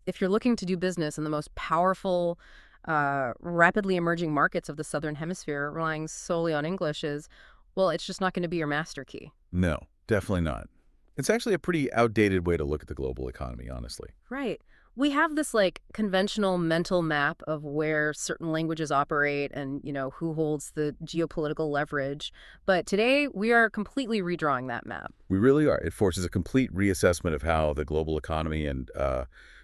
If you're looking to do business in the most powerful, rapidly emerging markets of the Southern Hemisphere, relying solely on English well, it's just not going to be your master key. No, definitely not. It's actually a pretty outdated way to look at the global economy, honestly. Right. We have this like conventional mental map of where certain languages operate and, who holds the geopolitical leverage. But today we are completely redrawing that map. We really are. It forces a complete reassessment of how the global economy and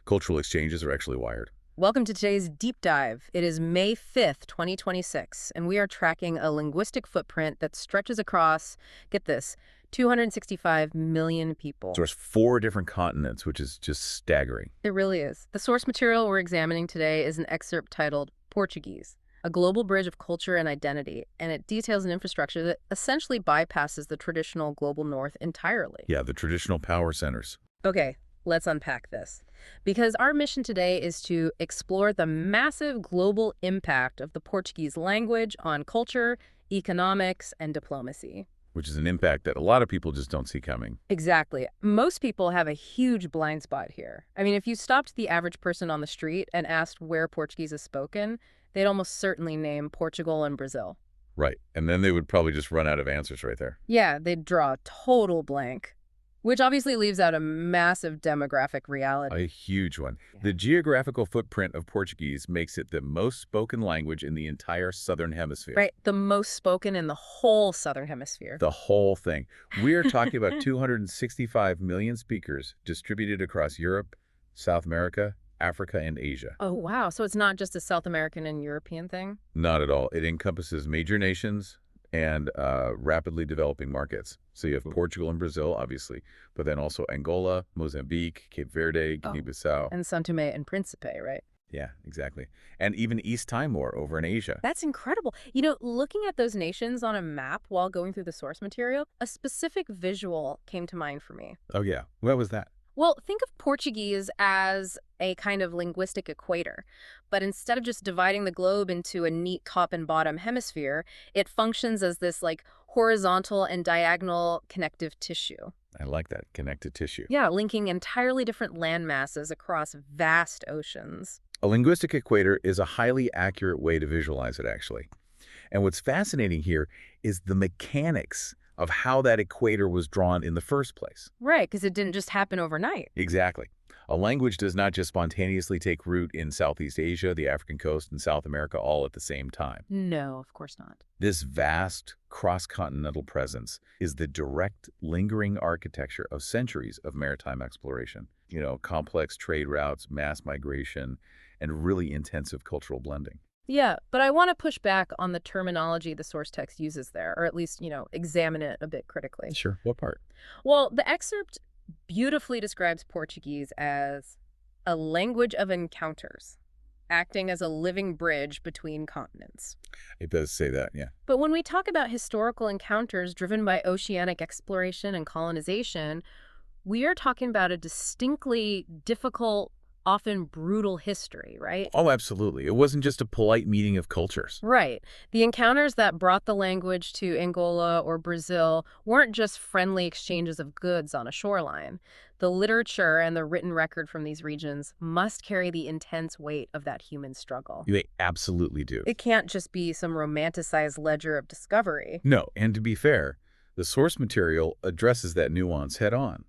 cultural exchanges are actually wired. Welcome to today's deep dive. It is May 5th, 2026, and we are tracking a linguistic footprint that stretches across, get this, 265 million people. So there's 4 different continents, which is just staggering. It really is. The source material we're examining today is an excerpt titled Portuguese, a global bridge of culture and identity, and it details an infrastructure that essentially bypasses the traditional global north entirely. Yeah, the traditional power centers. Okay, let's unpack this. Because our mission today is to explore the massive global impact of the Portuguese language on culture, economics, and diplomacy. Which is an impact that a lot of people just don't see coming. Exactly. Most people have a huge blind spot here. I mean, if you stopped the average person on the street and asked where Portuguese is spoken, they'd almost certainly name Portugal and Brazil. Right. And then they would probably just run out of answers right there. Yeah, they'd draw a total blank, which obviously leaves out a massive demographic reality. A huge one. The geographical footprint of Portuguese makes it the most spoken language in the entire Southern Hemisphere. Right, the most spoken in the whole Southern Hemisphere. The whole thing. We're talking about 265 million speakers distributed across Europe, South America, Africa, and Asia. Oh, wow. So it's not just a South American and European thing? Not at all. It encompasses major nations and rapidly developing markets. So you have Portugal and Brazil, obviously, but then also Angola, Mozambique, Cape Verde, Guinea-Bissau. And São Tomé and Príncipe, right? Yeah, exactly. And even East Timor over in Asia. That's incredible. Looking at those nations on a map while going through the source material, a specific visual came to mind for me. Oh, yeah. What was that? Well, think of Portuguese as a kind of linguistic equator, but instead of just dividing the globe into a neat top and bottom hemisphere, it functions as this like horizontal and diagonal connective tissue. I like that, connective tissue. Yeah, linking entirely different land masses across vast oceans. A linguistic equator is a highly accurate way to visualize it, actually. And what's fascinating here is the mechanics of how that equator was drawn in the first place. Right, because it didn't just happen overnight. Exactly. A language does not just spontaneously take root in Southeast Asia, the African coast, and South America all at the same time. No, of course not. This vast cross-continental presence is the direct, lingering architecture of centuries of maritime exploration. Complex trade routes, mass migration, and really intensive cultural blending. Yeah, but I want to push back on the terminology the source text uses there, or at least, examine it a bit critically. Sure. What part? Well, the excerpt beautifully describes Portuguese as a language of encounters, acting as a living bridge between continents. It does say that, yeah. But when we talk about historical encounters driven by oceanic exploration and colonization, we are talking about a distinctly difficult, often brutal history, right? Oh, absolutely. It wasn't just a polite meeting of cultures. Right. The encounters that brought the language to Angola or Brazil weren't just friendly exchanges of goods on a shoreline. The literature and the written record from these regions must carry the intense weight of that human struggle. They absolutely do. It can't just be some romanticized ledger of discovery. No, and to be fair, the source material addresses that nuance head on.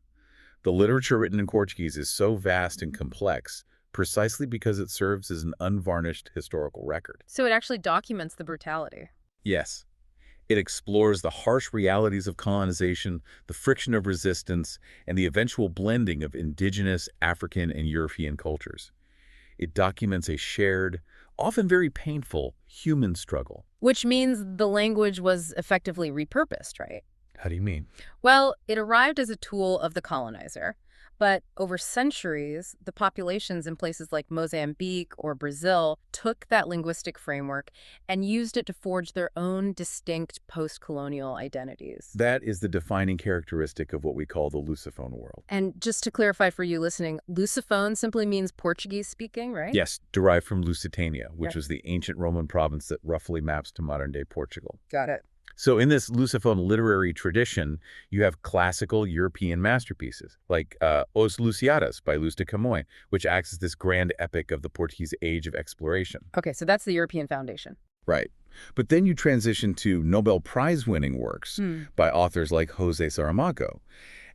The literature written in Portuguese is so vast and complex precisely because it serves as an unvarnished historical record. So it actually documents the brutality. Yes. It explores the harsh realities of colonization, the friction of resistance, and the eventual blending of indigenous, African, and European cultures. It documents a shared, often very painful, human struggle. Which means the language was effectively repurposed, right? How do you mean? Well, it arrived as a tool of the colonizer, but over centuries, the populations in places like Mozambique or Brazil took that linguistic framework and used it to forge their own distinct post-colonial identities. That is the defining characteristic of what we call the Lusophone world. And just to clarify for you listening, Lusophone simply means Portuguese speaking, right? Yes, derived from Lusitania, which was the ancient Roman province that roughly maps to modern-day Portugal. Got it. So in this Lusophone literary tradition, you have classical European masterpieces, like Os Lusíadas by Luz de Camões, which acts as this grand epic of the Portuguese age of exploration. Okay, so that's the European foundation. Right. But then you transition to Nobel Prize-winning works Hmm. by authors like José Saramago,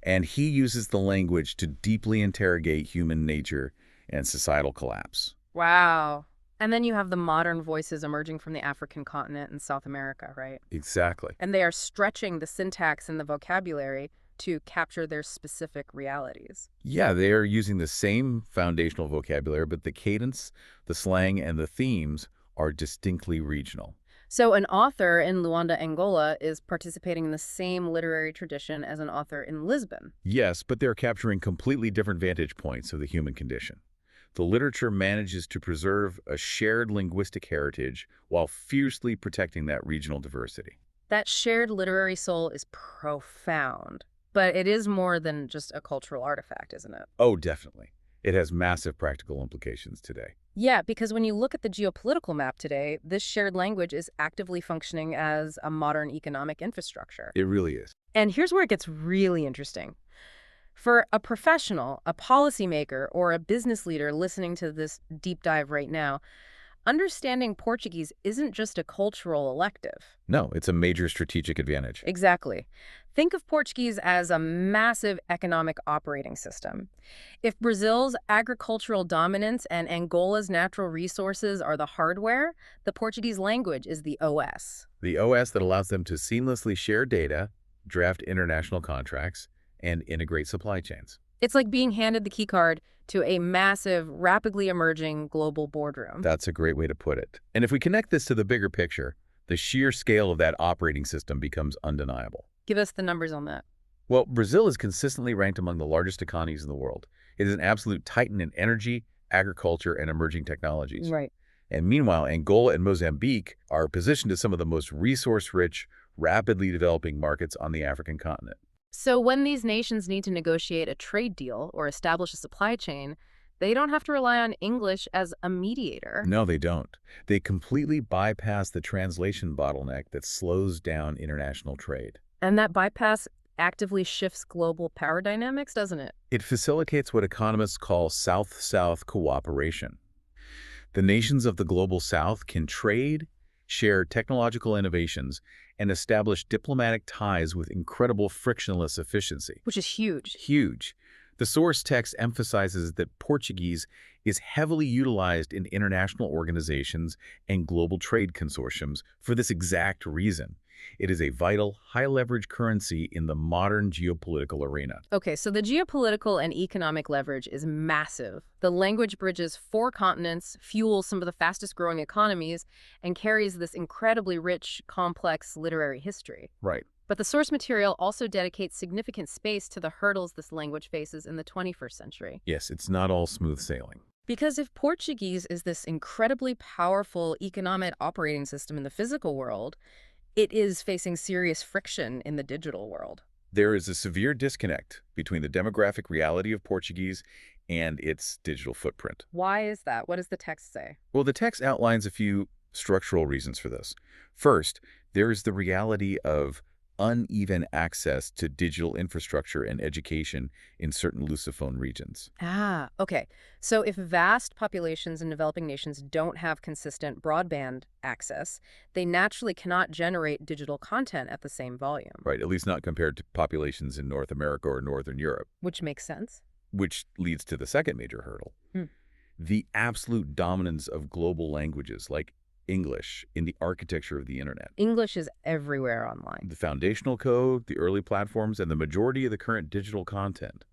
and he uses the language to deeply interrogate human nature and societal collapse. Wow. And then you have the modern voices emerging from the African continent and South America, right? Exactly. And they are stretching the syntax and the vocabulary to capture their specific realities. Yeah, they are using the same foundational vocabulary, but the cadence, the slang, and the themes are distinctly regional. So an author in Luanda, Angola, is participating in the same literary tradition as an author in Lisbon. Yes, but they're capturing completely different vantage points of the human condition. The literature manages to preserve a shared linguistic heritage while fiercely protecting that regional diversity. That shared literary soul is profound, but it is more than just a cultural artifact, isn't it? Oh, definitely. It has massive practical implications today. Yeah, because when you look at the geopolitical map today, this shared language is actively functioning as a modern economic infrastructure. It really is. And here's where it gets really interesting. For a professional, a policymaker, or a business leader listening to this deep dive right now, understanding Portuguese isn't just a cultural elective. No, it's a major strategic advantage. Exactly. Think of Portuguese as a massive economic operating system. If Brazil's agricultural dominance and Angola's natural resources are the hardware, the Portuguese language is the OS. The OS that allows them to seamlessly share data, draft international contracts, and integrate supply chains. It's like being handed the keycard to a massive, rapidly emerging global boardroom. That's a great way to put it. And if we connect this to the bigger picture, the sheer scale of that operating system becomes undeniable. Give us the numbers on that. Well, Brazil is consistently ranked among the largest economies in the world. It is an absolute titan in energy, agriculture, and emerging technologies. Right. And meanwhile, Angola and Mozambique are positioned as some of the most resource-rich, rapidly developing markets on the African continent. So when these nations need to negotiate a trade deal or establish a supply chain, they don't have to rely on English as a mediator. No, they don't. They completely bypass the translation bottleneck that slows down international trade. And that bypass actively shifts global power dynamics, doesn't it? It facilitates what economists call South-South cooperation. The nations of the Global South can trade, share technological innovations, and establish diplomatic ties with incredible frictionless efficiency. Which is huge. Huge. The source text emphasizes that Portuguese is heavily utilized in international organizations and global trade consortiums for this exact reason. It is a vital, high-leverage currency in the modern geopolitical arena. Okay, so the geopolitical and economic leverage is massive. The language bridges 4 continents, fuels some of the fastest-growing economies, and carries this incredibly rich, complex literary history. Right. But the source material also dedicates significant space to the hurdles this language faces in the 21st century. Yes, it's not all smooth sailing. Because if Portuguese is this incredibly powerful economic operating system in the physical world, it is facing serious friction in the digital world. There is a severe disconnect between the demographic reality of Portuguese and its digital footprint. Why is that? What does the text say? Well, the text outlines a few structural reasons for this. First, there is the reality of uneven access to digital infrastructure and education in certain Lusophone regions. Ah, okay. So if vast populations in developing nations don't have consistent broadband access, they naturally cannot generate digital content at the same volume. Right, at least not compared to populations in North America or Northern Europe, Which makes sense. which leads to the second major hurdle. Hmm. The absolute dominance of global languages like English in the architecture of the internet. English is everywhere online. The foundational code, the early platforms, and the majority of the current digital content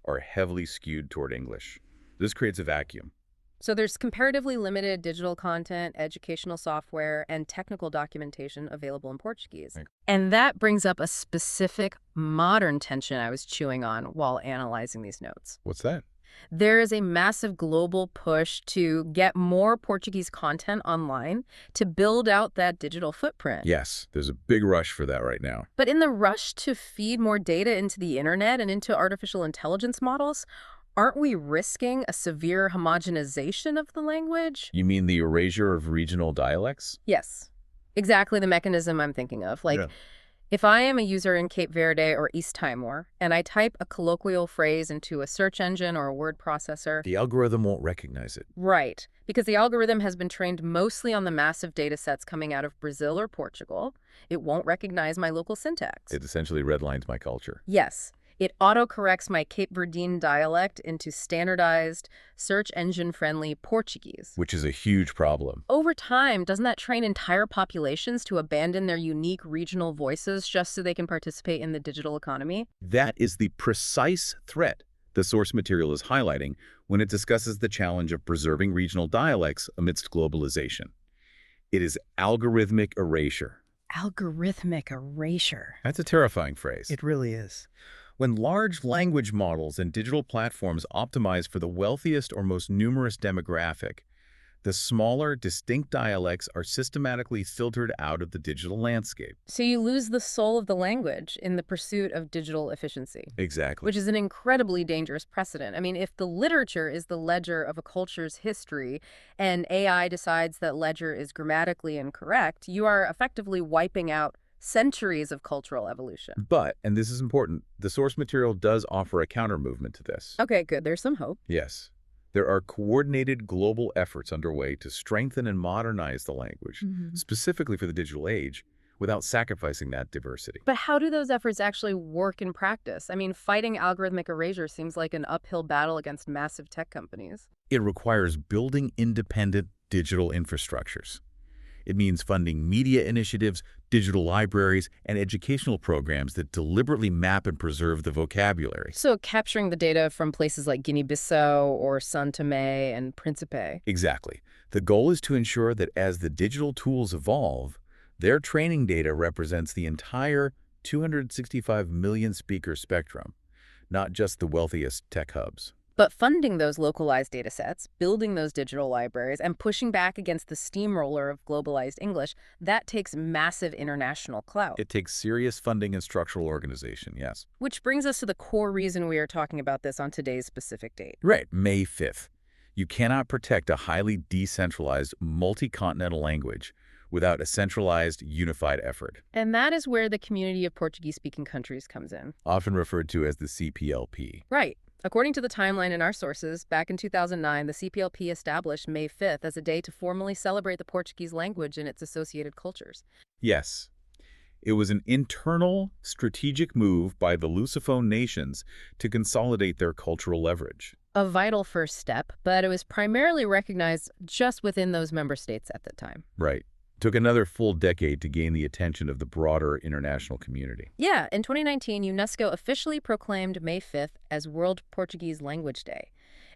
are heavily skewed toward English. This creates a vacuum. So there's comparatively limited digital content, educational software, and technical documentation available in Portuguese. Right. And that brings up a specific modern tension I was chewing on while analyzing these notes. What's that? There is a massive global push to get more Portuguese content online to build out that digital footprint. Yes, there's a big rush for that right now. But in the rush to feed more data into the internet and into artificial intelligence models, aren't we risking a severe homogenization of the language? You mean the erasure of regional dialects? Yes. Exactly the mechanism I'm thinking of. Like, Yeah. if I am a user in Cape Verde or East Timor, and I type a colloquial phrase into a search engine or a word processor, The algorithm won't recognize it. right, because the algorithm has been trained mostly on the massive data sets coming out of Brazil or Portugal, it won't recognize my local syntax. It essentially redlines my culture. Yes, it autocorrects my Cape Verdean dialect into standardized, search engine-friendly Portuguese. Which is a huge problem. Over time, doesn't that train entire populations to abandon their unique regional voices just so they can participate in the digital economy? That is the precise threat the source material is highlighting when it discusses the challenge of preserving regional dialects amidst globalization. It is algorithmic erasure. Algorithmic erasure. That's a terrifying phrase. It really is. When large language models and digital platforms optimize for the wealthiest or most numerous demographic, the smaller, distinct dialects are systematically filtered out of the digital landscape. So you lose the soul of the language in the pursuit of digital efficiency, Exactly. which is an incredibly dangerous precedent. I mean, if the literature is the ledger of a culture's history and AI decides that ledger is grammatically incorrect, you are effectively wiping out centuries of cultural evolution. But, and this is important, the source material does offer a counter movement to this. Okay, good. There's some hope. Yes. There are coordinated global efforts underway to strengthen and modernize the language, specifically for the digital age, without sacrificing that diversity. But how do those efforts actually work in practice? I mean, fighting algorithmic erasure seems like an uphill battle against massive tech companies. It requires building independent digital infrastructures. It means funding media initiatives, digital libraries, and educational programs that deliberately map and preserve the vocabulary. So capturing the data from places like Guinea-Bissau or São Tomé and Príncipe. Exactly. The goal is to ensure that as the digital tools evolve, their training data represents the entire 265 million speaker spectrum, not just the wealthiest tech hubs. But funding those localized data sets, building those digital libraries, and pushing back against the steamroller of globalized English, that takes massive international clout. It takes serious funding and structural organization, yes. Which brings us to the core reason we are talking about this on today's specific date. Right, May 5th. You cannot protect a highly decentralized, multi-continental language without a centralized, unified effort. And that is where the Community of Portuguese-Speaking Countries comes in. Often referred to as the CPLP. Right. According to the timeline in our sources, back in 2009, the CPLP established May 5th as a day to formally celebrate the Portuguese language and its associated cultures. Yes. It was an internal, strategic move by the Lusophone nations to consolidate their cultural leverage. A vital first step, but it was primarily recognized just within those member states at the time. Right. Took another full decade to gain the attention of the broader international community. Yeah, in 2019, UNESCO officially proclaimed May 5th as World Portuguese Language Day.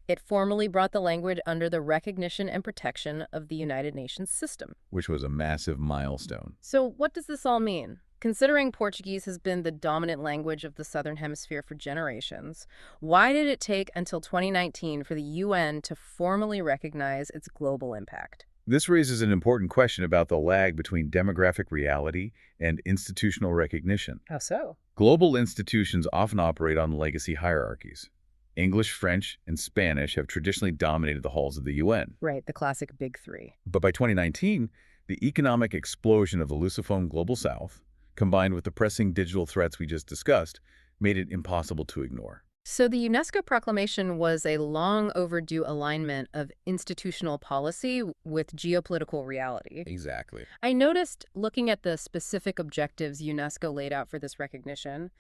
It formally brought the language under the recognition and protection of the United Nations system. Which was a massive milestone. So what does this all mean? Considering Portuguese has been the dominant language of the Southern Hemisphere for generations, why did it take until 2019 for the UN to formally recognize its global impact? This raises an important question about the lag between demographic reality and institutional recognition. How so? Global institutions often operate on legacy hierarchies. English, French, and Spanish have traditionally dominated the halls of the UN. Right, the classic big three. But by 2019, the economic explosion of the Lusophone Global South, combined with the pressing digital threats we just discussed, made it impossible to ignore. So the UNESCO proclamation was a long overdue alignment of institutional policy with geopolitical reality. Exactly. I noticed, looking at the specific objectives UNESCO laid out for this recognition,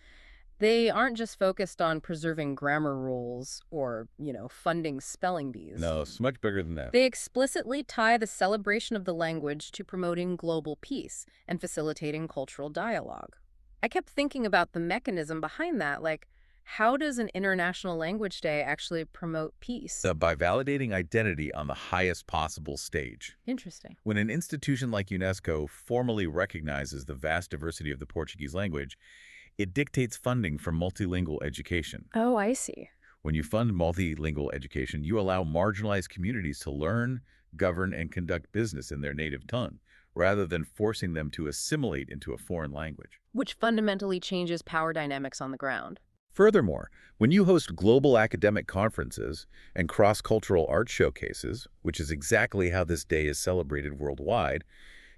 they aren't just focused on preserving grammar rules or, funding spelling bees. No, it's much bigger than that. They explicitly tie the celebration of the language to promoting global peace and facilitating cultural dialogue. I kept thinking about the mechanism behind that, like, how does an International Language Day actually promote peace? By validating identity on the highest possible stage. Interesting. When an institution like UNESCO formally recognizes the vast diversity of the Portuguese language, it dictates funding for multilingual education. Oh, I see. When you fund multilingual education, you allow marginalized communities to learn, govern, and conduct business in their native tongue, rather than forcing them to assimilate into a foreign language. Which fundamentally changes power dynamics on the ground. Furthermore, when you host global academic conferences and cross-cultural art showcases, which is exactly how this day is celebrated worldwide,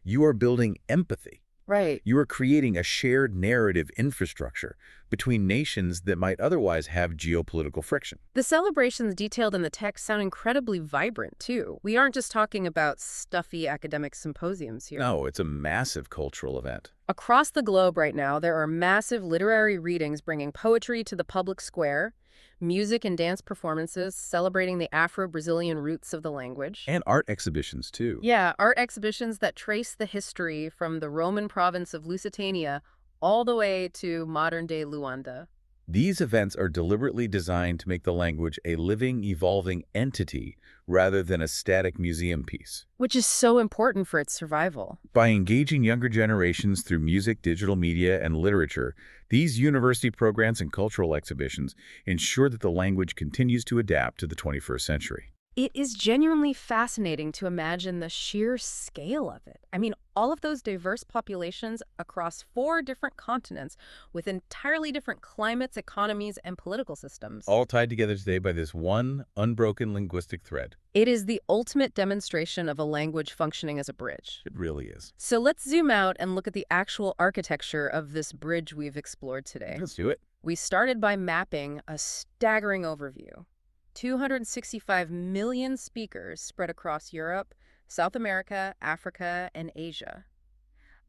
You are building empathy. Right. You are creating a shared narrative infrastructure between nations that might otherwise have geopolitical friction. The celebrations detailed in the text sound incredibly vibrant, too. We aren't just talking about stuffy academic symposiums here. No, it's a massive cultural event. Across the globe right now, there are massive literary readings bringing poetry to the public square, music and dance performances celebrating the Afro-Brazilian roots of the language. And art exhibitions, too. Yeah, art exhibitions that trace the history from the Roman province of Lusitania all the way to modern-day Luanda. These events are deliberately designed to make the language a living, evolving entity rather than a static museum piece. Which is so important for its survival. By engaging younger generations through music, digital media, and literature, these university programs and cultural exhibitions ensure that the language continues to adapt to the 21st century. It is genuinely fascinating to imagine the sheer scale of it. I mean, all of those diverse populations across 4 different continents with entirely different climates, economies, and political systems. All tied together today by this one unbroken linguistic thread. It is the ultimate demonstration of a language functioning as a bridge. It really is. So let's zoom out and look at the actual architecture of this bridge we've explored today. Let's do it. We started by mapping a staggering overview. 265 million speakers spread across Europe, South America, Africa, and Asia.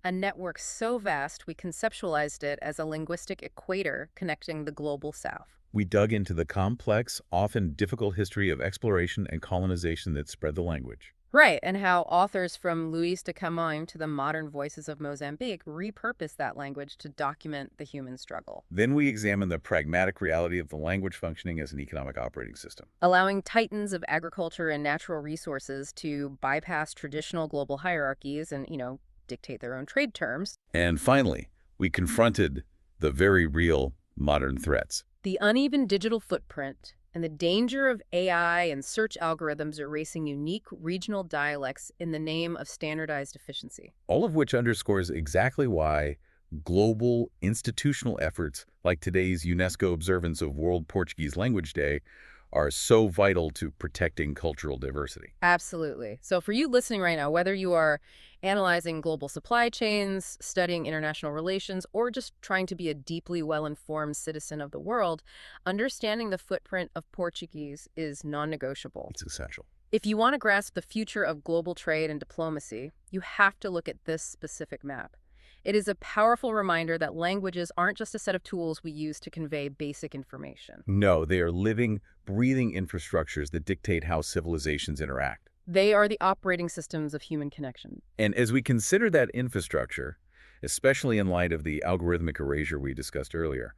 A network so vast we conceptualized it as a linguistic equator connecting the global south. We dug into the complex, often difficult history of exploration and colonization that spread the language. Right, and how authors from Luis de Camões to the modern voices of Mozambique repurposed that language to document the human struggle. Then we examined the pragmatic reality of the language functioning as an economic operating system. Allowing titans of agriculture and natural resources to bypass traditional global hierarchies and, dictate their own trade terms. And finally, we confronted the very real modern threats. The uneven digital footprint and the danger of AI and search algorithms erasing unique regional dialects in the name of standardized efficiency. All of which underscores exactly why global institutional efforts like today's UNESCO observance of World Portuguese Language Day are so vital to protecting cultural diversity. Absolutely. So for you listening right now, whether you are analyzing global supply chains, studying international relations, or just trying to be a deeply well-informed citizen of the world, understanding the footprint of Portuguese is non-negotiable. It's essential. If you want to grasp the future of global trade and diplomacy, you have to look at this specific map. It is a powerful reminder that languages aren't just a set of tools we use to convey basic information. No, they are living, breathing infrastructures that dictate how civilizations interact. They are the operating systems of human connection. And as we consider that infrastructure, especially in light of the algorithmic erasure we discussed earlier,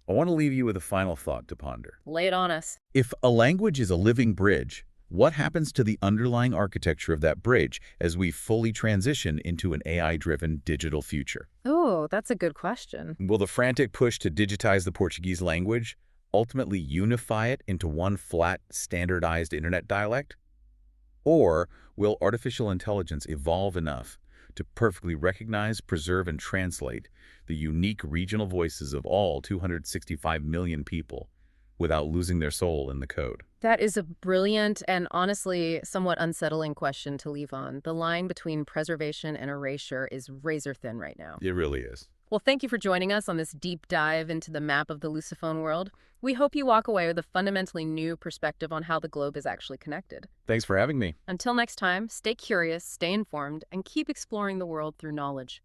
I want to leave you with a final thought to ponder. Lay it on us. If a language is a living bridge, what happens to the underlying architecture of that bridge as we fully transition into an AI-driven digital future? Oh, that's a good question. Will the frantic push to digitize the Portuguese language ultimately unify it into one flat, standardized internet dialect? Or will artificial intelligence evolve enough to perfectly recognize, preserve, and translate the unique regional voices of all 265 million people without losing their soul in the code? That is a brilliant and honestly somewhat unsettling question to leave on. The line between preservation and erasure is razor thin right now. It really is. Well, thank you for joining us on this deep dive into the map of the Lusophone world. We hope you walk away with a fundamentally new perspective on how the globe is actually connected. Thanks for having me. Until next time, stay curious, stay informed, and keep exploring the world through knowledge.